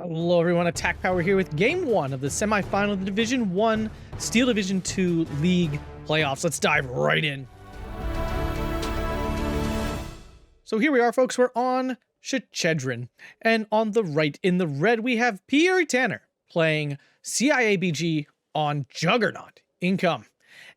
Hello everyone, Attack Power here with Game 1 of the semifinal of the Division 1 Steel Division 2 League playoffs. Let's dive right in. So here we are, folks. We're on Shchedrin. And on the right, in the red, we have Pierre Tanner playing CIABG on Juggernaut Income.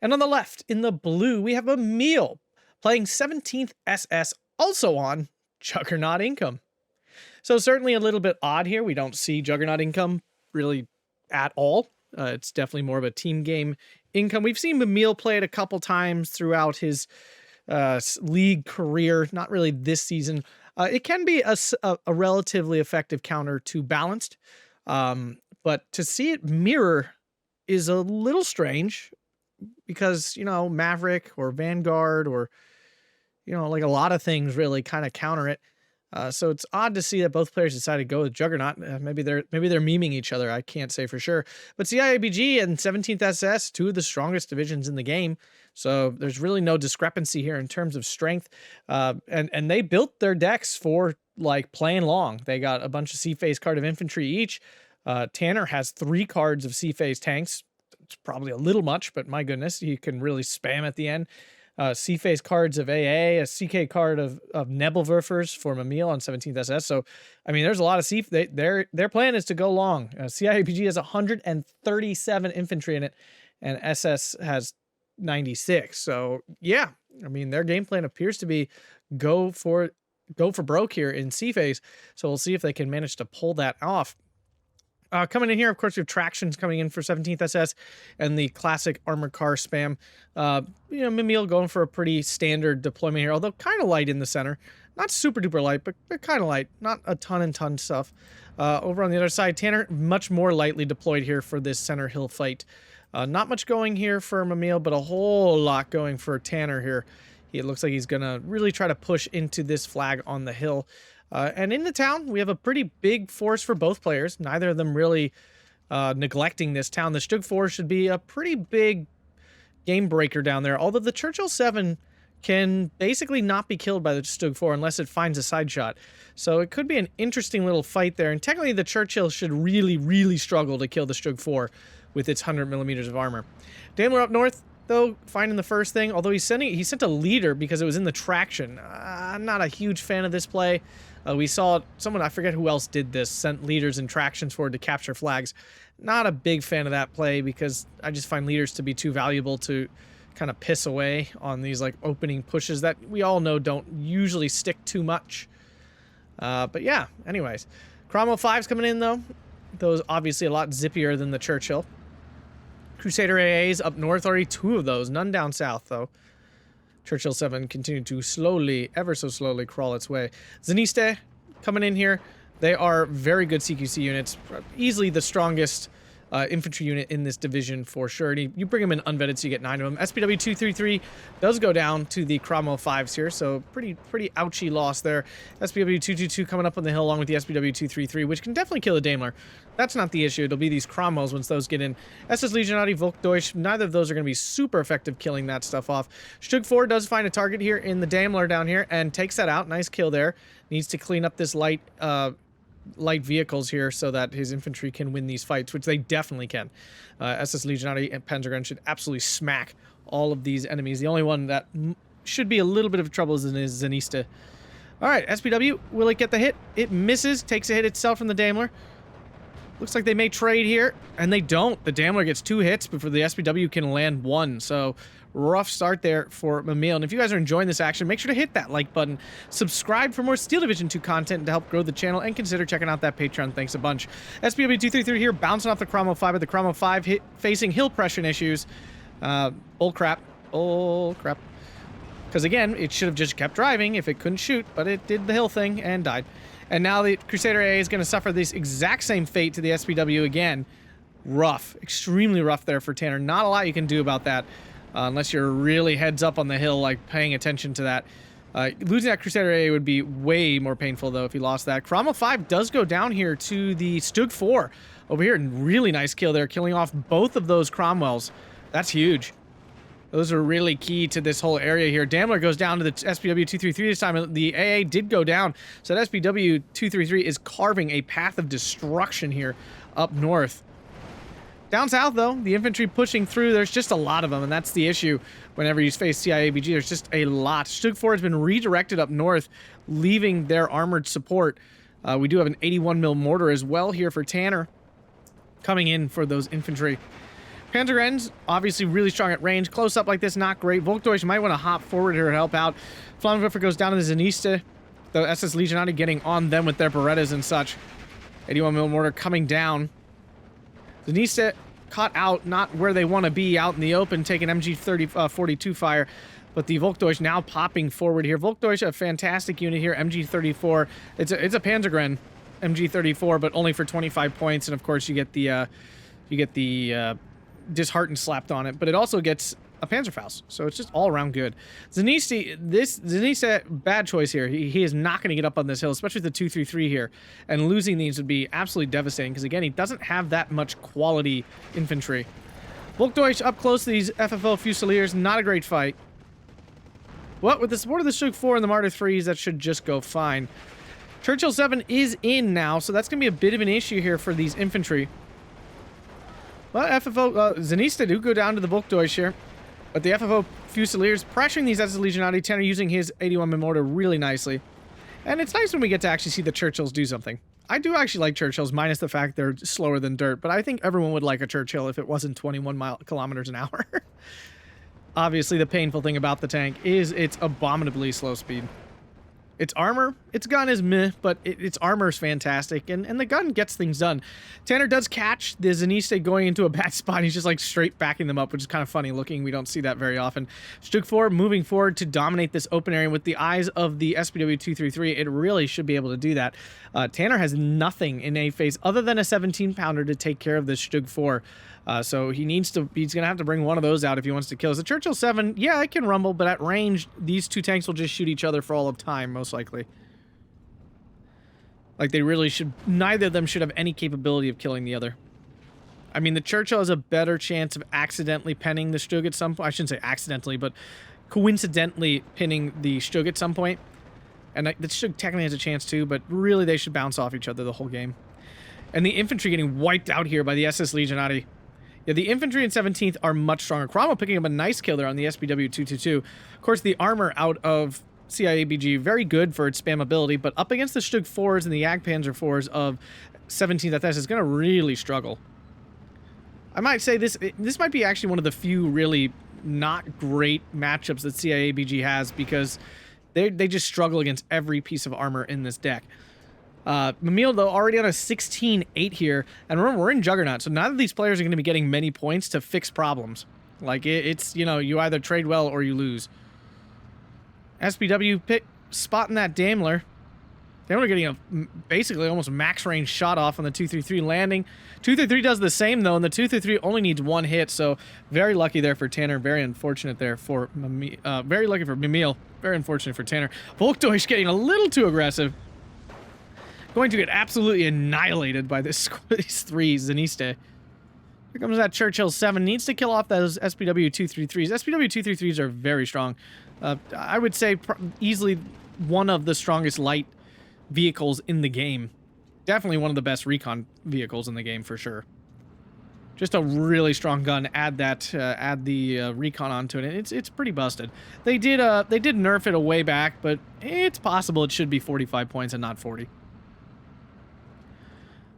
And on the left, in the blue, we have Mimile playing 17th SS, also on Juggernaut Income. So certainly a little bit odd here. We don't see Juggernaut Income really at all. It's definitely more of a team game Income. We've seen Mimile play it a couple times throughout his league career, not really this season. It can be a relatively effective counter to Balanced, but to see it mirror is a little strange because, you know, Maverick or Vanguard or, you know, like a lot of things really kind of counter it. So it's odd to see that both players decided to go with Juggernaut. Maybe they're memeing each other. I can't say for sure. But CIABG and 17th SS, two of the strongest divisions in the game. So there's really no discrepancy here in terms of strength. And they built their decks for like playing long. They got a bunch of C-phase card of infantry each. Tanner has 3 cards of C-phase tanks. It's probably a little much, but my goodness, he can really spam at the end. C-phase cards of AA, a CK card of Nebelwerfers for Mimile on 17th SS. So, I mean, there's a lot of C. Their plan is to go long. CIABG has 137 infantry in it, and SS has 96. So, yeah, I mean, their game plan appears to be go for broke here in C-phase. So we'll see if they can manage to pull that off. Coming in here, of course, we have Tractions coming in for 17th SS and the classic armored car spam. You know, Mimile going for a pretty standard deployment here, although kind of light in the center. Not super duper light, but kind of light. Not a ton stuff. Over on the other side, Tanner much more lightly deployed here for this center hill fight. Not much going here for Mimile, but a whole lot going for Tanner here. It looks like he's going to really try to push into this flag on the hill. And in the town, we have a pretty big force for both players. Neither of them really neglecting this town. The Stug 4 should be a pretty big game breaker down there, although the Churchill 7 can basically not be killed by the Stug 4 unless it finds a side shot. So it could be an interesting little fight there, and technically the Churchill should really struggle to kill the Stug 4 with its 100 millimeters of armor. Daimler up north, though, finding the first thing, although he sent a leader because it was in the traction. I'm not a huge fan of this play. We saw someone, I forget who else did this, sent leaders and tractions forward to capture flags. Not a big fan of that play because I just find leaders to be too valuable to kind of piss away on these like opening pushes that we all know don't usually stick too much. But yeah, anyways. Cromwell 5's coming in though. Those obviously a lot zippier than the Churchill. Crusader AAs up north, already 2 of those, none down south though. Churchill 7 continued to slowly, ever so slowly, crawl its way. Zeniste coming in here. They are very good CQC units. Easily the strongest infantry unit in this division for sure. And you bring them in unvetted, so you get 9 of them. SPW 233 does go down to the Cromwell 5s here, so pretty ouchy loss there. SPW 222 coming up on the hill along with the SPW 233, which can definitely kill a Daimler. That's not the issue. It'll be these Cromwells once those get in. SS Legionati, Volkdeutsch, neither of those are going to be super effective killing that stuff off. Stug 4 does find a target here in the Daimler down here and takes that out. Nice kill there. Needs to clean up this light vehicles here so that his infantry can win these fights, which they definitely can. SS Legionati and Panzergun should absolutely smack all of these enemies. The only one that should be a little bit of trouble is Zeniste. All right, SPW, will it get the hit? It misses, takes a hit itself from the Daimler. Looks like they may trade here, and they don't. The Daimler gets 2 hits before the SPW can land 1, so rough start there for Mimile. And if you guys are enjoying this action, make sure to hit that like button, subscribe for more Steel Division 2 content to help grow the channel, and consider checking out that Patreon. Thanks a bunch. SPW 233 here, bouncing off the Cromwell 5, but the Cromwell 5 facing hill pressure issues. Bull crap. Because again, it should have just kept driving if it couldn't shoot, but it did the hill thing and died. And now the Crusader AA is going to suffer this exact same fate to the SPW again. Rough. Extremely rough there for Tanner. Not a lot you can do about that unless you're really heads up on the hill, like paying attention to that. Losing that Crusader AA would be way more painful, though, if he lost that. Cromwell 5 does go down here to the Stug 4 over here. Really nice kill there, killing off both of those Cromwells. That's huge. Those are really key to this whole area here. Daimler goes down to the SPW-233 this time. The AA did go down, so that SPW-233 is carving a path of destruction here up north. Down south, though, the infantry pushing through. There's just a lot of them, and that's the issue whenever you face CIABG. There's just a lot. Schchedrin 4 has been redirected up north, leaving their armored support. We do have an 81mm mortar as well here for Tanner, coming in for those infantry. Panzergrenz, obviously really strong at range. Close up like this, not great. Volkdeutsch might want to hop forward here to help out. Flammenwerfer goes down to the Zeniste. The SS Legionati getting on them with their Berettas and such. 81mm mortar coming down. Zeniste caught out, not where they want to be, out in the open, taking MG-42 fire. But the Volkdeutsch now popping forward here. Volkdeutsch, a fantastic unit here. MG-34. It's a Panzergren MG-34, but only for 25 points. And of course, you get the disheartened slapped on it, but it also gets a Panzerfaust, so it's just all around good. Zeniste, bad choice here. He is not going to get up on this hill, especially with the 233 here, and losing these would be absolutely devastating because again, he doesn't have that much quality infantry. Volkdeutsch up close to these FFO Fusiliers, not a great fight. Well, with the support of the Schchedrin 4 and the Martyr 3s, that should just go fine. Churchill 7 is in now, so that's going to be a bit of an issue here for these infantry. Well, FFO Zeniste do go down to the Volkdeutsch here, but the FFO Fusiliers pressuring these SS Legionati. Tanner using his 81mm mortar really nicely. And it's nice when we get to actually see the Churchills do something. I do actually like Churchills, minus the fact they're slower than dirt, but I think everyone would like a Churchill if it wasn't 21 kilometers an hour. Obviously, the painful thing about the tank is its abominably slow speed. Its armor, its gun is meh, but its armor is fantastic, and the gun gets things done. Tanner does catch the Zeniste going into a bad spot. He's just like straight backing them up, which is kind of funny looking. We don't see that very often. Schchedrin 4 moving forward to dominate this open area with the eyes of the SPW-233. It really should be able to do that. Tanner has nothing in A phase other than a 17-pounder to take care of this Schchedrin 4. So he's going to have to bring one of those out if he wants to kill us. The Churchill 7, yeah, it can rumble, but at range, these two tanks will just shoot each other for all of time, most likely. Like, they really should... Neither of them should have any capability of killing the other. I mean, the Churchill has a better chance of accidentally penning the Schchedrin at some point. I shouldn't say accidentally, but coincidentally pinning the Schchedrin at some point. And the Schchedrin technically has a chance too, but really they should bounce off each other the whole game. And the infantry getting wiped out here by the SS Legionati. Yeah, the infantry in 17th are much stronger. Cromwell picking up a nice kill there on the SPW-222. Of course, the armor out of CIABG, very good for its spammability, but up against the Schchedrin 4s and the Jagdpanzer 4s of 17th FS is going to really struggle. I might say this might be actually one of the few really not great matchups that CIABG has because they just struggle against every piece of armor in this deck. Mimile, though, already on a 16-8 here. And remember, we're in Juggernaut, so neither of these players are going to be getting many points to fix problems. Like, it's, you know, you either trade well or you lose. SPW spotting that Daimler. Daimler getting a basically almost max range shot off on the 233 landing. 233 does the same, though, and the 233 only needs one hit, so very lucky there for Tanner. Very unfortunate there for Mimile. Very lucky for Mimile. Very unfortunate for Tanner. Volkdeutsch getting a little too aggressive. Going to get absolutely annihilated by these three Zeniste. Here comes that Churchill 7. Needs to kill off those SPW-233s. SPW-233s are very strong. I would say easily one of the strongest light vehicles in the game. Definitely one of the best recon vehicles in the game for sure. Just a really strong gun. Add the recon onto it, and it's pretty busted. They did nerf it a way back, but it's possible it should be 45 points and not 40.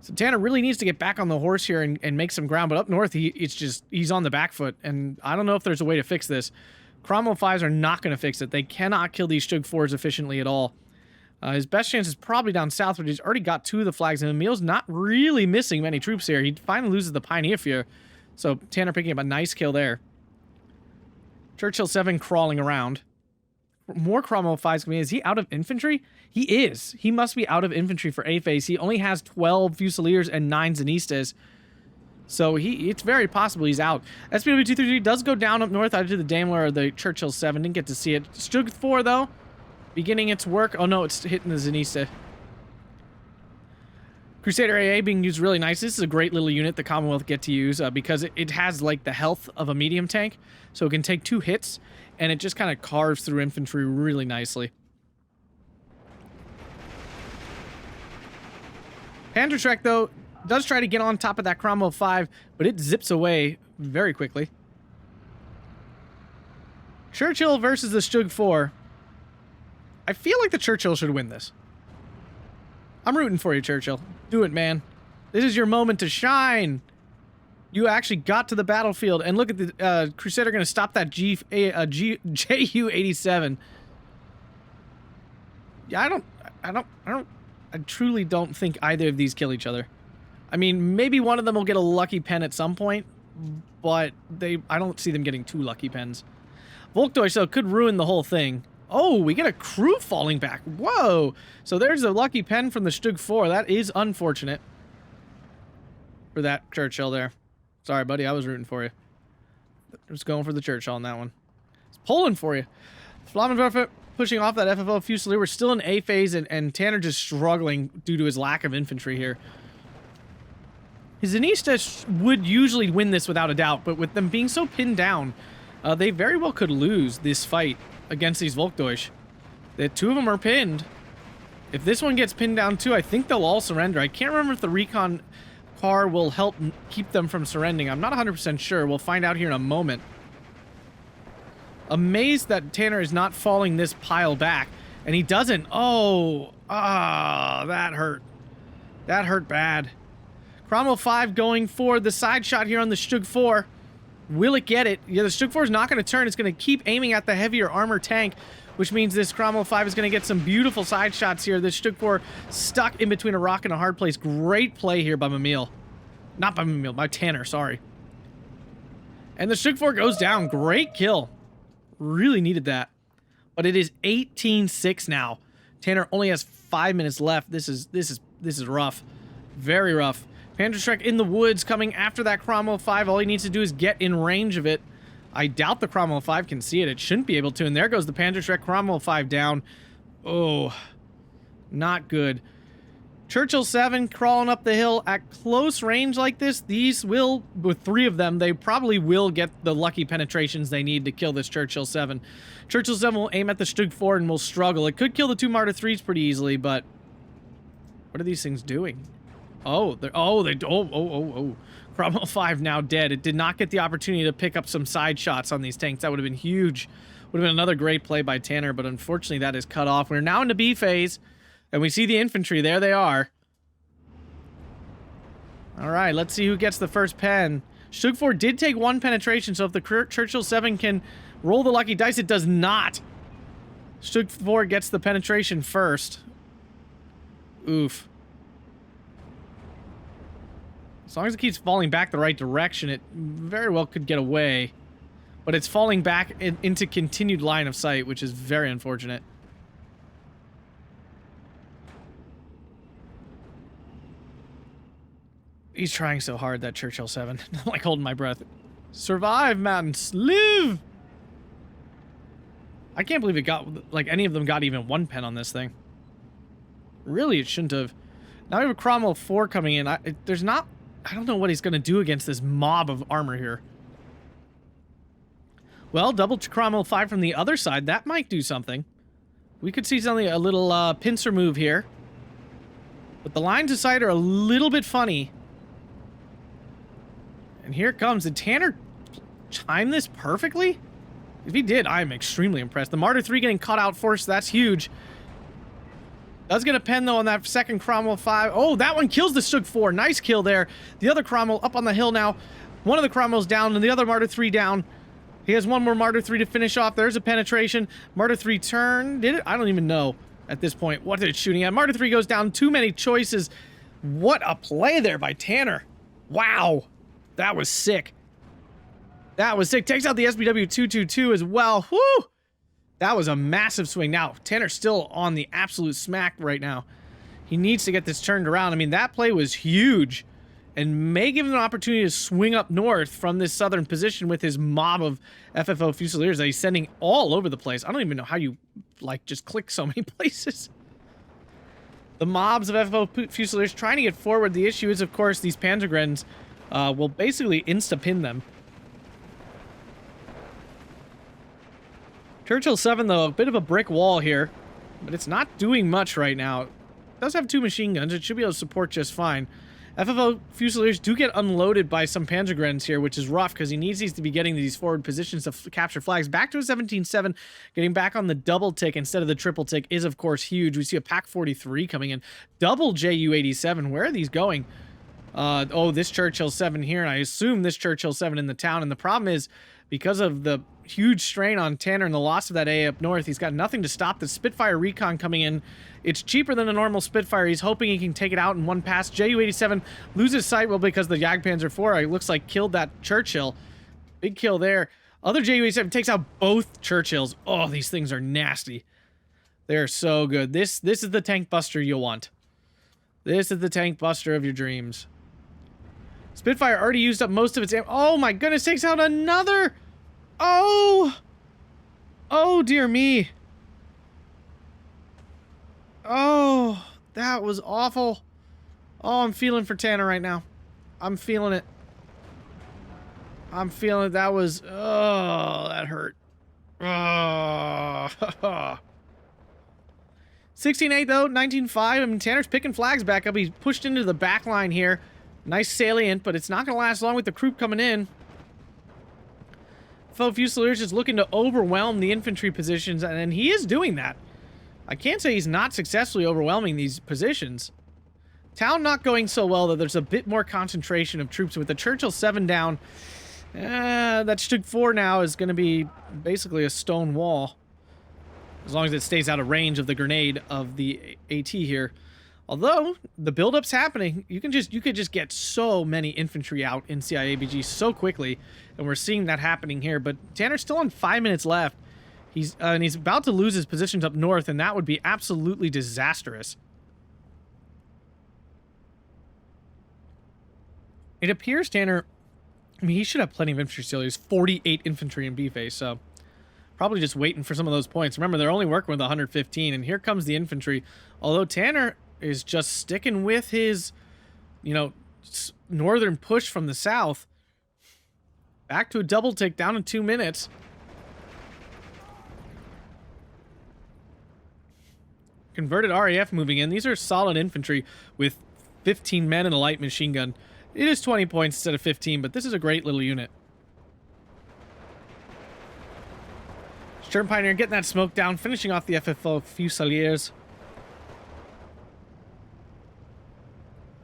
So Tanner really needs to get back on the horse here and make some ground, but up north, he's on the back foot, and I don't know if there's a way to fix this. Cromwell 5s are not going to fix it. They cannot kill these Schchedrin 4s efficiently at all. His best chance is probably down south, but he's already got 2 of the flags, and Emile's not really missing many troops here. He finally loses the Pioneer Fear, so Tanner picking up a nice kill there. Churchill 7 crawling around. More Cromwell 5s coming in. Is he out of infantry? He is. He must be out of infantry for A phase. He only has 12 Fusiliers and 9 Zenistes. So it's very possible he's out. SPW-233 does go down up north either to the Daimler or the Churchill 7. Didn't get to see it. Schchedrin 4, though, beginning its work. Oh, no, it's hitting the Zeniste. Crusader AA being used really nice. This is a great little unit the Commonwealth get to use because it has like the health of a medium tank, so it can take 2 hits and it just kind of carves through infantry really nicely. Panzerschreck though does try to get on top of that Cromwell 5, but it zips away very quickly. Churchill versus the Stug 4. I feel like the Churchill should win this. I'm rooting for you, Churchill. Do it, man. This is your moment to shine. You actually got to the battlefield, and look at the Crusader going to stop that JU-87. Yeah, I truly don't think either of these kill each other. I mean, maybe one of them will get a lucky pen at some point, but I don't see them getting 2 lucky pens. Volkdeutsch, though, could ruin the whole thing. Oh, we get a crew falling back. Whoa. So there's a lucky pen from the Stug 4. That is unfortunate for that Churchill there. Sorry, buddy. I was rooting for you. Just going for the Churchill on that one. It's Poland for you. Flammenwerfer pushing off that FFO Fusilier. We're still in A phase, and Tanner just struggling due to his lack of infantry here. His Zanista would usually win this without a doubt, but with them being so pinned down, they very well could lose this fight against these Volkdeutsch. The 2 of them are pinned. If this one gets pinned down too, I think they'll all surrender. I can't remember if the recon car will help keep them from surrendering. I'm not 100% sure. We'll find out here in a moment. Amazed that Tanner is not falling this pile back, and he doesn't. Oh, that hurt. That hurt bad. Cromwell 5 going for the side shot here on the Stug 4. Will it get it? Yeah, the Stug 4 is not going to turn. It's going to keep aiming at the heavier armor tank, which means this Cromwell 5 is going to get some beautiful side shots here. This Stug 4 stuck in between a rock and a hard place. Great play here by Mimile. Not by Mimile, by Tanner, sorry. And the Stug 4 goes down. Great kill. Really needed that. But it is 18-6 now. Tanner only has 5 minutes left. This is rough. Very rough. Panzerschreck in the woods coming after that Cromwell 5. All he needs to do is get in range of it. I doubt the Cromwell 5 can see it. It shouldn't be able to. And there goes the Panzerschreck. Cromwell 5 down. Oh, not good. Churchill 7 crawling up the hill at close range like this. These will, with 3 of them, they probably will get the lucky penetrations they need to kill this Churchill 7. Churchill 7 will aim at the Stug 4 and will struggle. It could kill the 2 Martyr 3s pretty easily, but what are these things doing? Oh, Cromwell 5 now dead. It did not get the opportunity to pick up some side shots on these tanks. That would have been huge. Would have been another great play by Tanner, but unfortunately that is cut off. We're now into B phase, and we see the infantry. There they are. All right, let's see who gets the first pen. Stug 4 did take 1 penetration, so if the Churchill 7 can roll the lucky dice, it does not. Stug 4 gets the penetration first. Oof. As long as it keeps falling back the right direction, it very well could get away. But it's falling back into continued line of sight, which is very unfortunate. He's trying so hard, that Churchill 7. I'm like holding my breath. Survive, man. Live! I can't believe it got, like, any of them got even 1 pen on this thing. Really, it shouldn't have. Now we have a Cromwell 4 coming in. I don't know what he's going to do against this mob of armor here. Well, double Cromwell 5 from the other side. That might do something. We could see something, a little pincer move here. But the lines of sight are a little bit funny. And here it comes. Did Tanner time this perfectly? If he did, I'm extremely impressed. The Martyr 3 getting caught out first. That's huge. Does get a pen, though, on that second Cromwell 5. Oh, that one kills the Stug 4. Nice kill there. The other Cromwell up on the hill now. One of the Cromwells down, and the other Martyr 3 down. He has 1 more Martyr 3 to finish off. There's a penetration. Martyr 3 turn. Did it? I don't even know at this point what it's shooting at. Martyr 3 goes down. Too many choices. What a play there by Tanner. Wow. That was sick. That was sick. Takes out the SBW 222 as well. Whoo! That was a massive swing. Now, Tanner's still on the absolute smack right now. He needs to get this turned around. I mean, that play was huge and may give him an opportunity to swing up north from this southern position with his mob of FFO Fusiliers that he's sending all over the place. I don't even know how you, like, just click so many places. The mobs of FFO Fusiliers trying to get forward. The issue is, of course, these Panzergrens will basically insta-pin them. Churchill 7, though, a bit of a brick wall here, but it's not doing much right now. It does have 2 machine guns. It should be able to support just fine. FFO Fusiliers do get unloaded by some Panzergrens here, which is rough because he needs these to be getting to these forward positions to capture flags. Back to a 17-7, getting back on the double tick instead of the triple tick is, of course, huge. We see a Pack 43 coming in. Double Ju-87. Where are these going? Oh, this Churchill 7 here, and I assume this Churchill 7 in the town. And the problem is, because of the huge strain on Tanner and the loss of that A up north, he's got nothing to stop the Spitfire Recon coming in. It's cheaper than a normal Spitfire. He's hoping he can take it out in one pass. Ju-87 loses sight, well, because the Jagdpanzer IV, it looks like, killed that Churchill. Big kill there. Other Ju-87 takes out both Churchills. Oh, these things are nasty. They're so good. This is the tank buster you want. This is the tank buster of your dreams. Spitfire already used up most of its ammo. Oh my goodness, takes out another! Oh! Oh, dear me. Oh, that was awful. Oh, I'm feeling for Tanner right now. I'm feeling it. I'm feeling it. That was... Oh, that hurt. Oh. 16-8, though. 19-5. I mean, Tanner's picking flags back up. He's pushed into the back line here. Nice salient, but it's not going to last long with the Krupp coming in. FFO Fusiliers is looking to overwhelm the infantry positions, and he is doing that. I can't say he's not successfully overwhelming these positions. Town not going so well, though. There's a bit more concentration of troops with the Churchill 7 down. That Stug 4 now is going to be basically a stone wall, as long as it stays out of range of the grenade of the AT here. Although the build-up's happening, you could just get so many infantry out in CIABG so quickly, and we're seeing that happening here. But Tanner's still on 5 minutes left. He's about to lose his positions up north, and that would be absolutely disastrous. It appears Tanner, I mean, he should have plenty of infantry still. He has 48 infantry in B-phase, so probably just waiting for some of those points. Remember, they're only working with 115, and here comes the infantry. Although Tanner is just sticking with his, you know, northern push from the south. Back to a double tick down in 2 minutes. Converted RAF moving in. These are solid infantry with 15 men and a light machine gun. It is 20 points instead of 15, but this is a great little unit. Sturm Pioneer getting that smoke down, finishing off the FFO Fusiliers.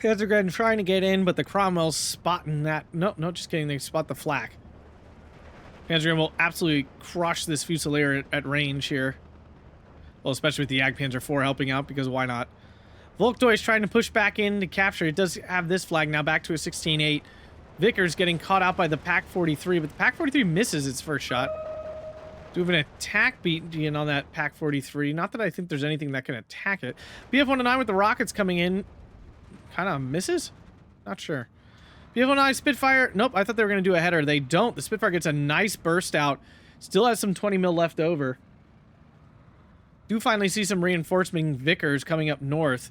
Panzergren trying to get in, but the Cromwell's spotting that. No, just kidding. They spot the flak. Panzergren will absolutely crush this Fusilier at range here. Well, especially with the Jagdpanzer IV helping out, because why not? Volkdoy is trying to push back in to capture. It does have this flag now back to a 16-8. Vickers getting caught out by the Pack 43, but the Pack 43 misses its first shot. Do have an attack beat on that Pack 43. Not that I think there's anything that can attack it. BF-109 with the rockets coming in. Kind of misses? Not sure. BF-109 Spitfire. Nope, I thought they were going to do a header. They don't. The Spitfire gets a nice burst out. Still has some 20 mil left over. Do finally see some reinforcing Vickers coming up north.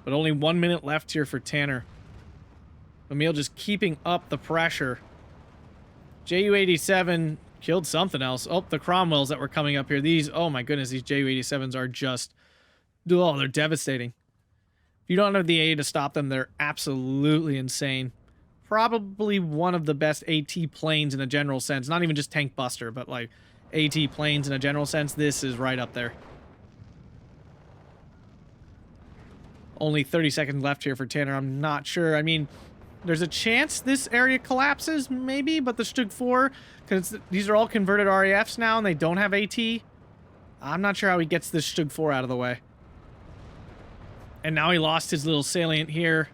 But only 1 minute left here for Tanner. Mimile just keeping up the pressure. Ju-87 killed something else. Oh, the Cromwells that were coming up here. These, oh my goodness, these Ju-87s are just, oh, they're devastating. If you don't have the A to stop them, they're absolutely insane. Probably one of the best AT planes in a general sense. Not even just tank buster, but like AT planes in a general sense. This is right up there. Only 30 seconds left here for Tanner. I'm not sure. I mean, there's a chance this area collapses, maybe, but the Stug 4, because these are all converted RAFs now, and they don't have AT. I'm not sure how he gets this Stug 4 out of the way. And now he lost his little salient here.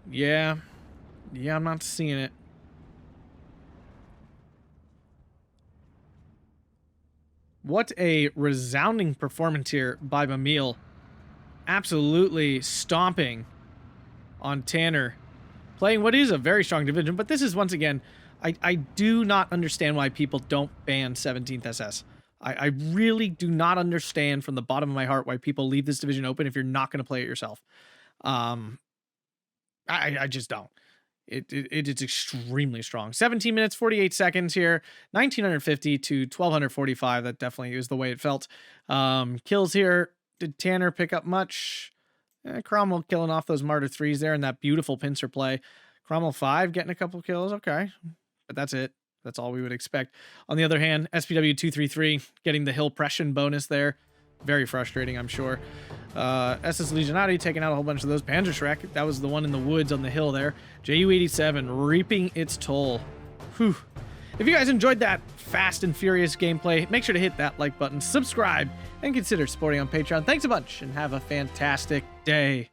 Yeah, I'm not seeing it. What a resounding performance here by Mimile. Absolutely stomping on Tanner. Playing what is a very strong division, but this is, once again, I do not understand why people don't ban 17th SS. I really do not understand from the bottom of my heart why people leave this division open if you're not going to play it yourself. I just don't. It is extremely strong. 17 minutes, 48 seconds here. 1950 to 1245. That definitely is the way it felt. Kills here. Did Tanner pick up much? Cromwell killing off those Martyr 3s there, and that beautiful pincer play. Cromwell 5 getting a couple kills. Okay. But that's it. That's all we would expect. On the other hand, SPW 233 getting the hill pression bonus there. Very frustrating, I'm sure. SS Legionati taking out a whole bunch of those. Panzerschreck, that was the one in the woods on the hill there. JU-87 reaping its toll. Whew. If you guys enjoyed that fast and furious gameplay, make sure to hit that like button, subscribe, and consider supporting on Patreon. Thanks a bunch, and have a fantastic day.